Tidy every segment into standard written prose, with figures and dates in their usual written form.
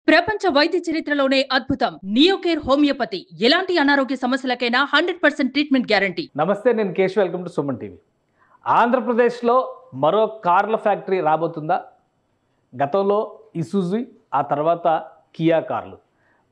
ప్రపంచ వైద్య చరిత్రలోనే అద్భుతం నియోకేర్ హోమియోపతి. ఎలాంటి అనారోగ్య సమస్యలకైనా 100% ట్రీట్మెంట్ గ్యారంటీ. నమస్తే, నేను Kesh. Welcome to Suman TV. ఆంధ్రప్రదేశ్లో మరో కార్ల ఫ్యాక్టరీ రాబోతుందా? గతంలో ఇసుజు, ఆ తర్వాత కియా కార్లు,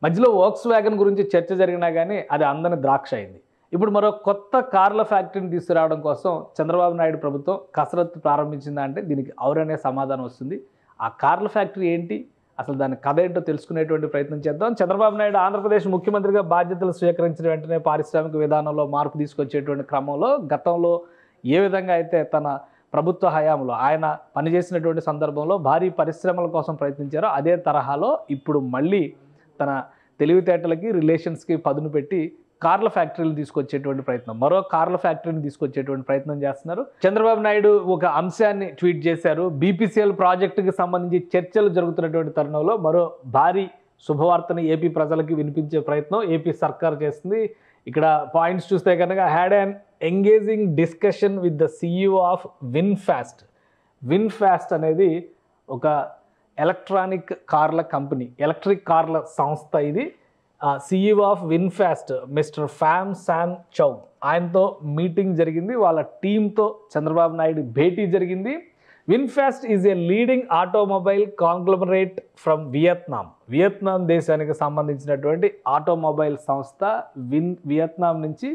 మధ్యలో వోక్స్ వ్యాగన్ గురించి చర్చ జరిగినా కానీ అది అందని ద్రాక్ష అయింది. ఇప్పుడు మరో కొత్త కార్ల ఫ్యాక్టరీని తీసుకురావడం కోసం చంద్రబాబు నాయుడు ప్రభుత్వం కసరత్తు ప్రారంభించిందా అంటే దీనికి అవురనే సమాధానం వస్తుంది. ఆ కార్ల ఫ్యాక్టరీ ఏంటి, అసలు దాని కథ ఏంటో తెలుసుకునేటువంటి ప్రయత్నం చేద్దాం. చంద్రబాబు నాయుడు ఆంధ్రప్రదేశ్ ముఖ్యమంత్రిగా బాధ్యతలు స్వీకరించిన వెంటనే పారిశ్రామిక విధానంలో మార్పు తీసుకొచ్చేటువంటి క్రమంలో గతంలో ఏ విధంగా అయితే తన ప్రభుత్వ హయాంలో ఆయన పనిచేసినటువంటి సందర్భంలో భారీ పరిశ్రమల కోసం ప్రయత్నించారో అదే తరహాలో ఇప్పుడు మళ్ళీ తన తెలివితేటలకి రిలేషన్స్కి పదును పెట్టి కార్ల ఫ్యాక్టరీలు తీసుకొచ్చేటువంటి ప్రయత్నం, మరో కార్ల ఫ్యాక్టరీని తీసుకొచ్చేటువంటి ప్రయత్నం చేస్తున్నారు. చంద్రబాబు నాయుడు ఒక అంశాన్ని ట్వీట్ చేశారు. బీపీసీఎల్ ప్రాజెక్టుకి సంబంధించి చర్చలు జరుగుతున్నటువంటి తరుణంలో మరో భారీ శుభవార్తని ఏపీ ప్రజలకి వినిపించే ప్రయత్నం ఏపీ సర్కార్ చేస్తుంది. ఇక్కడ పాయింట్స్ చూస్తే కనుక had an engaging discussion with the CEO of VinFast. VinFast అనేది ఒక ఎలక్ట్రానిక్ కార్ల కంపెనీ, ఎలక్ట్రిక్ కార్ల సంస్థ. ఇది CEO of VinFast mister Pham Sanh Chau, ఆయనతో మీటింగ్ జరిగింది. వాళ్ళ టీంతో చంద్రబాబు నాయుడు భేటీ జరిగింది. VinFast is a leading automobile conglomerate from Vietnam దేశానికి సంబంధించినటువంటి ఆటోమొబైల్ సంస్థ. వియత్నాం నుంచి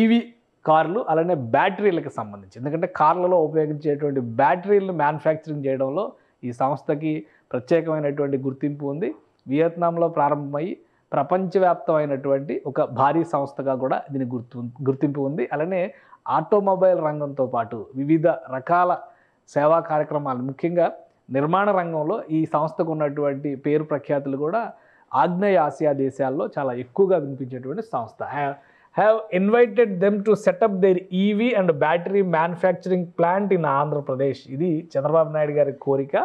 ఈవీ కార్లు అలానే బ్యాటరీలకు సంబంధించి, ఎందుకంటే కార్లలో ఉపయోగించేటువంటి బ్యాటరీలను మ్యానుఫ్యాక్చరింగ్ చేయడంలో ఈ సంస్థకి ప్రత్యేకమైనటువంటి గుర్తింపు ఉంది. వియత్నాంలో ప్రారంభమయ్యి ప్రపంచవ్యాప్తమైనటువంటి ఒక భారీ సంస్థగా కూడా దీని గుర్తింపు ఉంది. అలానే ఆటోమొబైల్ రంగంతో పాటు వివిధ రకాల సేవా కార్యక్రమాలు, ముఖ్యంగా నిర్మాణ రంగంలో ఈ సంస్థకు ఉన్నటువంటి పేరు ప్రఖ్యాతులు కూడా ఆగ్నేయ ఆసియా దేశాల్లో చాలా ఎక్కువగా వినిపించేటువంటి సంస్థ. Have invited them to set up there EV and battery manufacturing plant in Andhra Pradesh. ఇది చంద్రబాబు నాయుడు గారి కోరిక.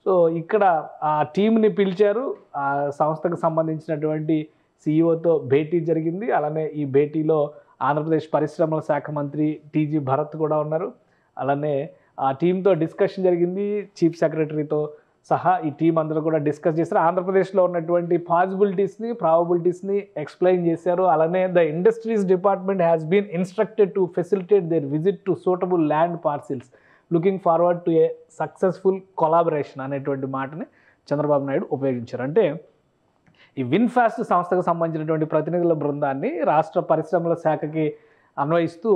సో ఇక్కడ ఆ టీంని పిలిచారు. ఆ సంస్థకు సంబంధించినటువంటి సిఇఓతో భేటీ జరిగింది. అలానే ఈ భేటీలో ఆంధ్రప్రదేశ్ పరిశ్రమల శాఖ మంత్రి టీజీ భరత్ కూడా ఉన్నారు. అలానే ఆ టీంతో డిస్కషన్ జరిగింది. చీఫ్ సెక్రటరీతో సహా ఈ టీం అందరూ కూడా డిస్కస్ చేశారు. ఆంధ్రప్రదేశ్లో ఉన్నటువంటి పాసిబిలిటీస్ని, ప్రాబబిలిటీస్ని ఎక్స్ప్లెయిన్ చేశారు. అలానే the industries department has been instructed to facilitate their visit to suitable land parcels, looking forward to a successful collaboration అనేటువంటి మాటని చంద్రబాబు నాయుడు ఉపయోగించారు. అంటే ఈ విన్ఫాస్ట్ సంస్థకు సంబంధించినటువంటి ప్రతినిధుల బృందాన్ని రాష్ట్ర పరిశ్రమల శాఖకి అన్వయిస్తూ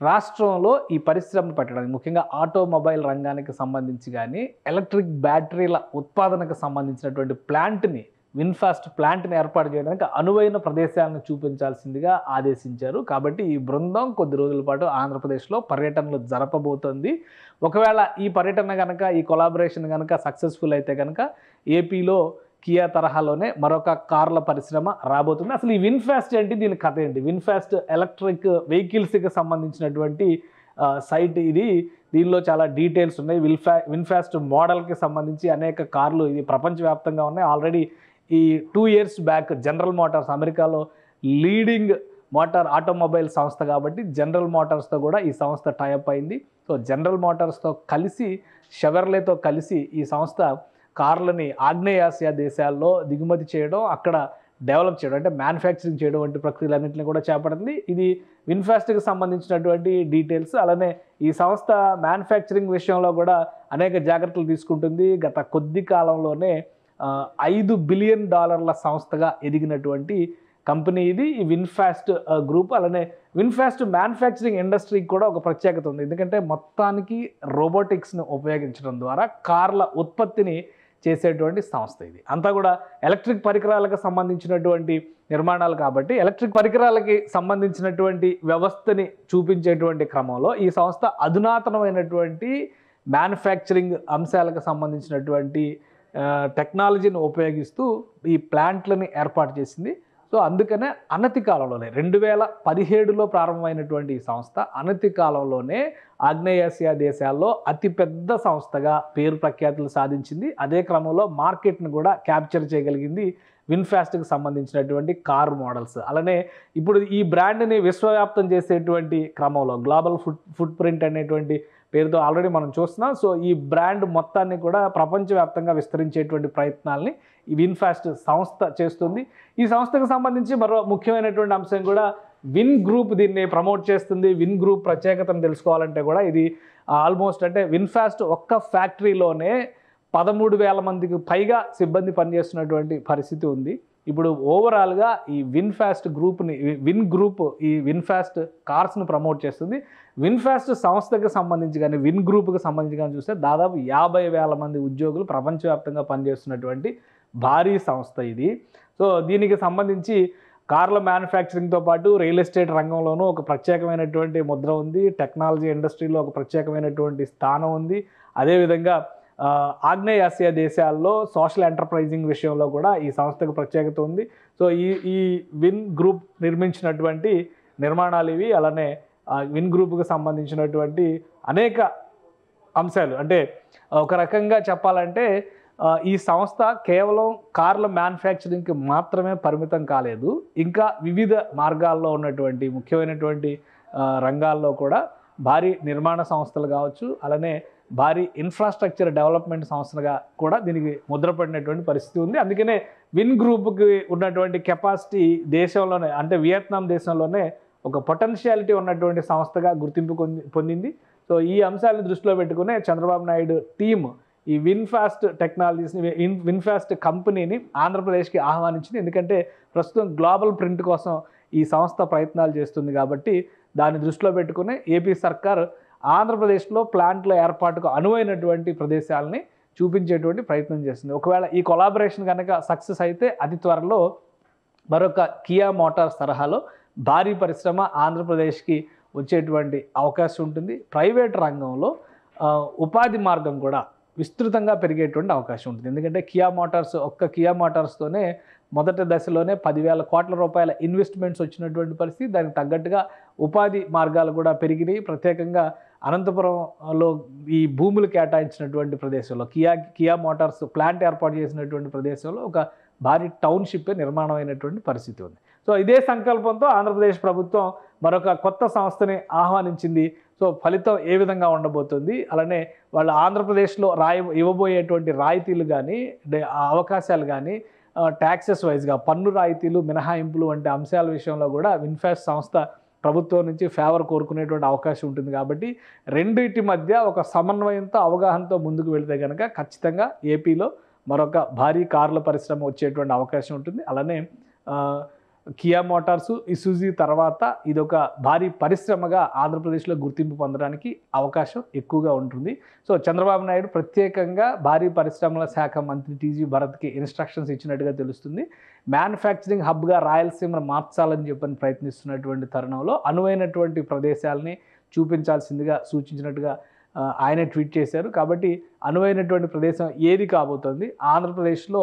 రాష్ట్రంలో ఈ పరిశ్రమను పెట్టడానికి, ముఖ్యంగా ఆటోమొబైల్ రంగానికి సంబంధించి కానీ ఎలక్ట్రిక్ బ్యాటరీల ఉత్పాదనకు సంబంధించినటువంటి ప్లాంట్ని, విన్ఫాస్ట్ ప్లాంట్ని ఏర్పాటు చేయడానికి అనువైన ప్రదేశాలను చూపించాల్సిందిగా ఆదేశించారు. కాబట్టి ఈ బృందం కొద్ది రోజుల పాటు ఆంధ్రప్రదేశ్లో పర్యటనలు జరపబోతోంది. ఒకవేళ ఈ పర్యటన కనుక, ఈ కొలాబరేషన్ కనుక సక్సెస్ఫుల్ అయితే కనుక ఏపీలో కియా తరహాలోనే మరొక కార్ల పరిశ్రమ రాబోతుంది. అసలు ఈ విన్ఫాస్ట్ ఏంటి, దీని కథ ఏంటి? విన్ఫాస్ట్ ఎలక్ట్రిక్ వెహికల్స్కి సంబంధించినటువంటి సైట్ ఇది. దీనిలో చాలా డీటెయిల్స్ ఉన్నాయి. విన్ఫాస్ట్ మోడల్కి సంబంధించి అనేక కార్లు ఇది ప్రపంచవ్యాప్తంగా ఉన్నాయి. ఆల్రెడీ ఈ 2 years బ్యాక్ జనరల్ మోటార్స్, అమెరికాలో లీడింగ్ ఆటోమొబైల్ సంస్థ కాబట్టి జనరల్ మోటార్స్తో కూడా ఈ సంస్థ టైఅప్ అయింది. సో జనరల్ మోటార్స్తో కలిసి, షెవర్లేతో కలిసి ఈ సంస్థ కార్లని ఆగ్నేయ ఆసియా దేశాల్లో దిగుమతి చేయడం, అక్కడ డెవలప్ చేయడం, అంటే మ్యానుఫ్యాక్చరింగ్ చేయడం వంటి ప్రక్రియలన్నింటినీ కూడా చేపడుతుంది. ఇది విన్ఫాస్ట్కి సంబంధించినటువంటి డీటెయిల్స్. అలానే ఈ సంస్థ మ్యానుఫ్యాక్చరింగ్ విషయంలో కూడా అనేక జాగ్రత్తలు తీసుకుంటుంది. గత కొద్ది కాలంలోనే $5 బిలియన్ సంస్థగా ఎదిగినటువంటి కంపెనీ ఇది, ఈ విన్ఫాస్ట్ గ్రూప్. అలానే విన్ఫాస్ట్ మ్యానుఫ్యాక్చరింగ్ ఇండస్ట్రీకి కూడా ఒక ప్రత్యేకత ఉంది. ఎందుకంటే మొత్తానికి రోబోటిక్స్ను ఉపయోగించడం ద్వారా కార్ల ఉత్పత్తిని చేసేటువంటి సంస్థ ఇది. అంతా కూడా ఎలక్ట్రిక్ పరికరాలకు సంబంధించినటువంటి నిర్మాణాలు కాబట్టి ఎలక్ట్రిక్ పరికరాలకి సంబంధించినటువంటి వ్యవస్థని చూపించేటువంటి క్రమంలో ఈ సంస్థ అధునాతనమైనటువంటి మ్యానుఫ్యాక్చరింగ్ అంశాలకు సంబంధించినటువంటి టెక్నాలజీని ఉపయోగిస్తూ ఈ ప్లాంట్లని ఏర్పాటు చేసింది. సో అందుకనే అనతి కాలంలోనే 2017లో ప్రారంభమైనటువంటి ఈ సంస్థ అనతి కాలంలోనే ఆగ్నేయాసియా దేశాల్లో అతిపెద్ద సంస్థగా పేరు ప్రఖ్యాతులు సాధించింది. అదే క్రమంలో మార్కెట్ను కూడా క్యాప్చర్ చేయగలిగింది విన్ఫాస్ట్కి సంబంధించినటువంటి కార్ మోడల్స్. అలానే ఇప్పుడు ఈ బ్రాండ్ని విశ్వవ్యాప్తం చేసేటువంటి క్రమంలో గ్లోబల్ ఫుట్ ప్రింట్ అనేటువంటి పేరుతో ఆల్రెడీ మనం చూస్తున్నాం. సో ఈ బ్రాండ్ మొత్తాన్ని కూడా ప్రపంచవ్యాప్తంగా విస్తరించేటువంటి ప్రయత్నాల్ని ఈ విన్ఫాస్ట్ సంస్థ చేస్తుంది. ఈ సంస్థకు సంబంధించి మరో ముఖ్యమైనటువంటి అంశం కూడా విన్ గ్రూప్ దీన్ని ప్రమోట్ చేస్తుంది. విన్ గ్రూప్ ప్రత్యేకతను తెలుసుకోవాలంటే కూడా ఇది ఆల్మోస్ట్ అంటే విన్ఫాస్ట్ ఒక్క ఫ్యాక్టరీలోనే 13,000 మందికి పైగా సిబ్బంది పనిచేస్తున్నటువంటి పరిస్థితి ఉంది. ఇప్పుడు ఓవరాల్గా ఈ విన్ఫాస్ట్ గ్రూప్ని విన్ గ్రూప్ ఈ విన్ఫాస్ట్ కార్స్ను ప్రమోట్ చేస్తుంది. విన్ఫాస్ట్ సంస్థకు సంబంధించి కానీ విన్ గ్రూప్కి సంబంధించి కానీ చూస్తే దాదాపు 50,000 మంది ఉద్యోగులు ప్రపంచవ్యాప్తంగా పనిచేస్తున్నటువంటి భారీ సంస్థ ఇది. సో దీనికి సంబంధించి కార్ల మ్యానుఫ్యాక్చరింగ్తో పాటు రియల్ ఎస్టేట్ రంగంలోనూ ఒక ప్రత్యేకమైనటువంటి ముద్ర ఉంది. టెక్నాలజీ ఇండస్ట్రీలో ఒక ప్రత్యేకమైనటువంటి స్థానం ఉంది. అదేవిధంగా ఆగ్నేయాసియా దేశాల్లో సోషల్ ఎంటర్ప్రైజింగ్ విషయంలో కూడా ఈ సంస్థకు ప్రత్యేకత ఉంది. సో ఈ విన్ గ్రూప్ నిర్మించినటువంటి నిర్మాణాలు ఇవి. అలానే విన్ గ్రూప్కి సంబంధించినటువంటి అనేక అంశాలు అంటే ఒక రకంగా చెప్పాలంటే ఈ సంస్థ కేవలం కార్ల మ్యానుఫ్యాక్చరింగ్కి మాత్రమే పరిమితం కాలేదు. ఇంకా వివిధ మార్గాల్లో ఉన్నటువంటి ముఖ్యమైనటువంటి రంగాల్లో కూడా భారీ నిర్మాణ సంస్థలు కావచ్చు, అలానే భారీ ఇన్ఫ్రాస్ట్రక్చర్ డెవలప్మెంట్ సంస్థగా కూడా దీనికి ముద్రపడినటువంటి పరిస్థితి ఉంది. అందుకనే విన్ గ్రూప్కి ఉన్నటువంటి కెపాసిటీ దేశంలోనే అంటే వియత్నాం దేశంలోనే ఒక పొటెన్షియాలిటీ ఉన్నటువంటి సంస్థగా గుర్తింపు పొందింది. సో ఈ అంశాలను దృష్టిలో పెట్టుకునే చంద్రబాబు నాయుడు టీమ్ ఈ విన్ఫాస్ట్ టెక్నాలజీస్ని విన్ఫాస్ట్ కంపెనీని ఆంధ్రప్రదేశ్కి ఆహ్వానించింది. ఎందుకంటే ప్రస్తుతం గ్లోబల్ ప్రింట్ కోసం ఈ సంస్థ ప్రయత్నాలు చేస్తుంది కాబట్టి దాన్ని దృష్టిలో పెట్టుకుని ఏపీ సర్కార్ ఆంధ్రప్రదేశ్లో ప్లాంట్ల ఏర్పాటుకు అనువైనటువంటి ప్రదేశాలని చూపించేటువంటి ప్రయత్నం చేస్తుంది. ఒకవేళ ఈ కొలాబరేషన్ కనుక సక్సెస్ అయితే అతి త్వరలో మరొక కియా మోటార్స్ తరహాలో భారీ పరిశ్రమ ఆంధ్రప్రదేశ్కి వచ్చేటువంటి అవకాశం ఉంటుంది. ప్రైవేట్ రంగంలో ఉపాధి మార్గం కూడా విస్తృతంగా పెరిగేటువంటి అవకాశం ఉంటుంది. ఎందుకంటే కియా మోటార్స్తోనే మొదటి దశలోనే 10,000 కోట్ల రూపాయల ఇన్వెస్ట్మెంట్స్ వచ్చినటువంటి పరిస్థితి. దానికి తగ్గట్టుగా ఉపాధి మార్గాలు కూడా పెరిగినాయి. ప్రత్యేకంగా అనంతపురంలో ఈ భూములు కేటాయించినటువంటి ప్రదేశంలో కియా మోటార్స్ ప్లాంట్ ఏర్పాటు చేసినటువంటి ప్రదేశంలో ఒక భారీ టౌన్షిప్ నిర్మాణం అయినటువంటి పరిస్థితి ఉంది. సో ఇదే సంకల్పంతో ఆంధ్రప్రదేశ్ ప్రభుత్వం మరొక కొత్త సంస్థని ఆహ్వానించింది. సో ఫలితం ఏ విధంగా ఉండబోతుంది, అలానే వాళ్ళు ఆంధ్రప్రదేశ్లో ఇవ్వబోయేటువంటి రాయితీలు కానీ అవకాశాలు కానీ ట్యాక్సెస్ వైజ్గా పన్ను రాయితీలు మినహాయింపులు వంటి అంశాల విషయంలో కూడా విన్ఫాస్ట్ సంస్థ ప్రభుత్వం నుంచి ఫేవర్ కోరుకునేటువంటి అవకాశం ఉంటుంది. కాబట్టి రెండింటి మధ్య ఒక సమన్వయంతో అవగాహనతో ముందుకు వెళితే కనుక ఖచ్చితంగా ఏపీలో మరొక భారీ కార్ల పరిశ్రమ వచ్చేటువంటి అవకాశం ఉంటుంది. అలానే కియా మోటార్సు ఇసుజు తర్వాత ఇదొక భారీ పరిశ్రమగా ఆంధ్రప్రదేశ్లో గుర్తింపు పొందడానికి అవకాశం ఎక్కువగా ఉంటుంది. సో చంద్రబాబు నాయుడు ప్రత్యేకంగా భారీ పరిశ్రమల శాఖ మంత్రి టీజీ భరత్కి ఇన్స్ట్రక్షన్స్ ఇచ్చినట్టుగా తెలుస్తుంది. మ్యానుఫ్యాక్చరింగ్ హబ్గా రాయలసీమను మార్చాలని చెప్పని ప్రయత్నిస్తున్నటువంటి తరుణంలో అనువైనటువంటి ప్రదేశాలని చూపించాల్సిందిగా సూచించినట్టుగా ఆయన ట్వీట్ చేశారు. కాబట్టి అనువైనటువంటి ప్రదేశం ఏది కాబోతోంది, ఆంధ్రప్రదేశ్లో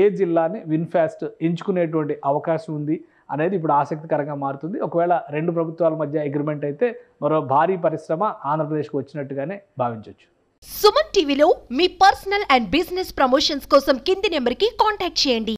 ఏ జిల్లాని విన్ఫాస్ట్ ఎంచుకునేటువంటి అవకాశం ఉంది అనేది ఇప్పుడు ఆసక్తికరంగా మారుతుంది. ఒకవేళ రెండు ప్రభుత్వాల మధ్య అగ్రిమెంట్ అయితే మరో భారీ పరిశ్రమ ఆంధ్రప్రదేశ్కి వచ్చినట్టుగానే భావించవచ్చు. సుమన్ టీవీలో మీ పర్సనల్ అండ్ బిజినెస్ ప్రమోషన్స్ కోసం కింది నెంబర్కి కాంటాక్ట్ చేయండి.